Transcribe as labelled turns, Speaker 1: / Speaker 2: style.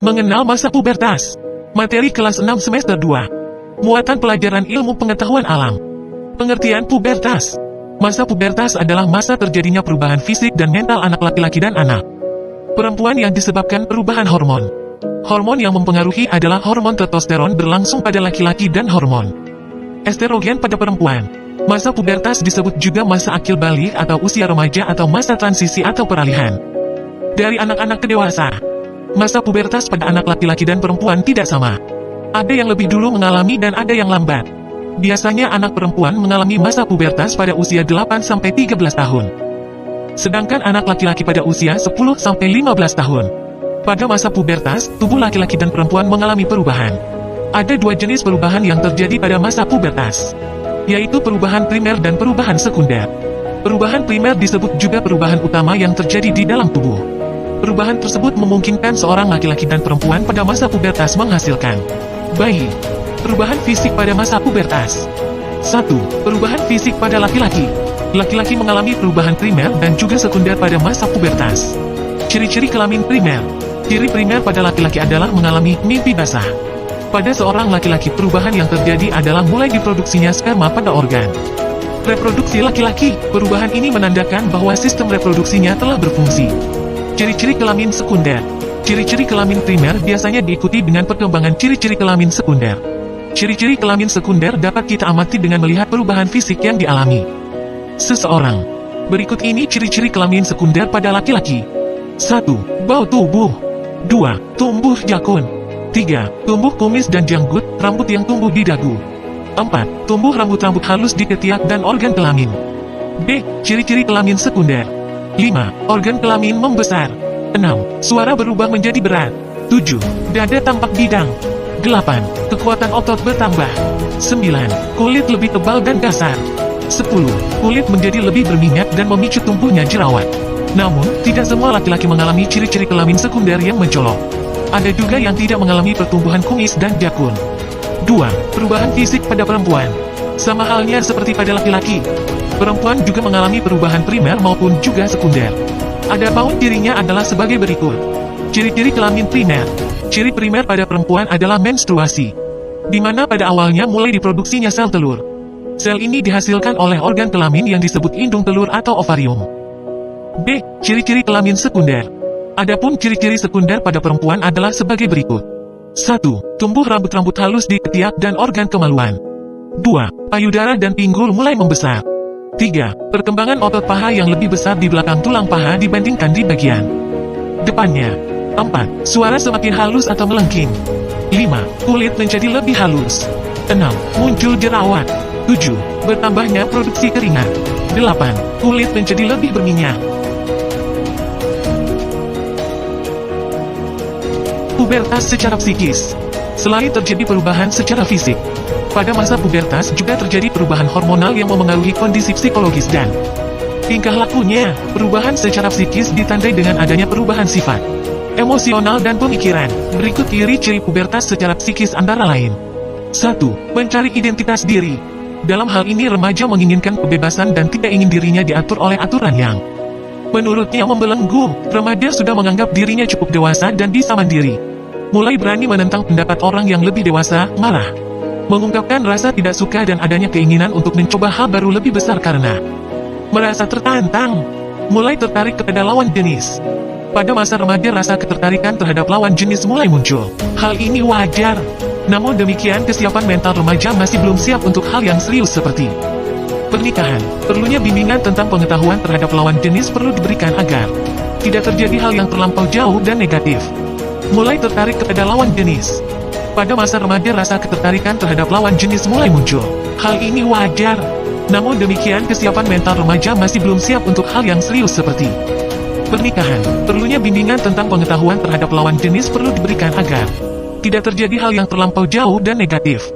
Speaker 1: Mengenal masa pubertas. Materi kelas 6 semester 2. Muatan pelajaran ilmu pengetahuan alam. Pengertian pubertas. Masa pubertas adalah masa terjadinya perubahan fisik dan mental anak laki-laki dan anak perempuan yang disebabkan perubahan hormon. Hormon yang mempengaruhi adalah hormon testosteron berlangsung pada laki-laki dan hormon estrogen pada perempuan. Masa pubertas disebut juga masa akil balik atau usia remaja atau masa transisi atau peralihan dari anak-anak ke dewasa. Masa pubertas pada anak laki-laki dan perempuan tidak sama. Ada yang lebih dulu mengalami dan ada yang lambat. Biasanya anak perempuan mengalami masa pubertas pada usia 8-13 tahun. Sedangkan anak laki-laki pada usia 10-15 tahun. Pada masa pubertas, tubuh laki-laki dan perempuan mengalami perubahan. Ada dua jenis perubahan yang terjadi pada masa pubertas, yaitu perubahan primer dan perubahan sekunder. Perubahan primer disebut juga perubahan utama yang terjadi di dalam tubuh. Perubahan tersebut memungkinkan seorang laki-laki dan perempuan pada masa pubertas menghasilkan bayi. Perubahan fisik pada masa pubertas. 1. Perubahan fisik pada laki-laki. Laki-laki mengalami perubahan primer dan juga sekunder pada masa pubertas. Ciri-ciri kelamin primer. Ciri primer pada laki-laki adalah mengalami mimpi basah. Pada seorang laki-laki perubahan yang terjadi adalah mulai diproduksinya sperma pada organ reproduksi laki-laki. Perubahan ini menandakan bahwa sistem reproduksinya telah berfungsi. Ciri-ciri kelamin sekunder. Ciri-ciri kelamin primer biasanya diikuti dengan perkembangan ciri-ciri kelamin sekunder. Ciri-ciri kelamin sekunder dapat kita amati dengan melihat perubahan fisik yang dialami seseorang. Berikut ini ciri-ciri kelamin sekunder pada laki-laki. 1. Bau tubuh. 2. Tumbuh jakun. 3. Tumbuh kumis dan janggut, rambut yang tumbuh di dagu. 4. Tumbuh rambut-rambut halus di ketiak dan organ kelamin. B. Ciri-ciri kelamin sekunder. 5. Organ kelamin membesar. 6. Suara berubah menjadi berat. 7. Dada tampak bidang. 8. Kekuatan otot bertambah. 9. Kulit lebih tebal dan kasar. 10. Kulit menjadi lebih berminyak dan memicu tumbuhnya jerawat. Namun, tidak semua laki-laki mengalami ciri-ciri kelamin sekunder yang mencolok. Ada juga yang tidak mengalami pertumbuhan kumis dan jakun. 2. Perubahan fisik pada perempuan. Sama halnya seperti pada laki-laki, perempuan juga mengalami perubahan primer maupun juga sekunder. Adapun cirinya adalah sebagai berikut. Ciri-ciri kelamin primer. Ciri primer pada perempuan adalah menstruasi, di mana pada awalnya mulai diproduksinya sel telur. Sel ini dihasilkan oleh organ kelamin yang disebut indung telur atau ovarium. B. Ciri-ciri kelamin sekunder. Adapun ciri-ciri sekunder pada perempuan adalah sebagai berikut. 1. Tumbuh rambut-rambut halus di ketiak dan organ kemaluan. 2. Payudara dan pinggul mulai membesar. 3. Perkembangan otot paha yang lebih besar di belakang tulang paha dibandingkan di bagian depannya. 4. Suara semakin halus atau melengking. 5. Kulit menjadi lebih halus. 6. Muncul jerawat. 7. Bertambahnya produksi keringat. 8. Kulit menjadi lebih berminyak. Pubertas secara psikis. Selain terjadi perubahan secara fisik, pada masa pubertas juga terjadi perubahan hormonal yang memengaruhi kondisi psikologis dan tingkah lakunya. Perubahan secara psikis ditandai dengan adanya perubahan sifat emosional dan pemikiran. Berikut ciri-ciri pubertas secara psikis antara lain. 1. Mencari identitas diri. Dalam hal ini remaja menginginkan kebebasan dan tidak ingin dirinya diatur oleh aturan yang menurutnya membelenggu. Remaja sudah menganggap dirinya cukup dewasa dan bisa mandiri. Mulai berani menentang pendapat orang yang lebih dewasa, malah mengungkapkan rasa tidak suka dan adanya keinginan untuk mencoba hal baru lebih besar karena merasa tertantang. Mulai tertarik kepada lawan jenis. Pada masa remaja rasa ketertarikan terhadap lawan jenis mulai muncul. Hal ini wajar. Namun demikian kesiapan mental remaja masih belum siap untuk hal yang serius seperti pernikahan. Perlunya bimbingan tentang pengetahuan terhadap lawan jenis perlu diberikan agar tidak terjadi hal yang terlampau jauh dan negatif. Mulai tertarik kepada lawan jenis. Pada masa remaja rasa ketertarikan terhadap lawan jenis mulai muncul. Hal ini wajar. Namun demikian kesiapan mental remaja masih belum siap untuk hal yang serius seperti pernikahan. Perlunya bimbingan tentang pengetahuan terhadap lawan jenis perlu diberikan agar tidak terjadi hal yang terlampau jauh dan negatif.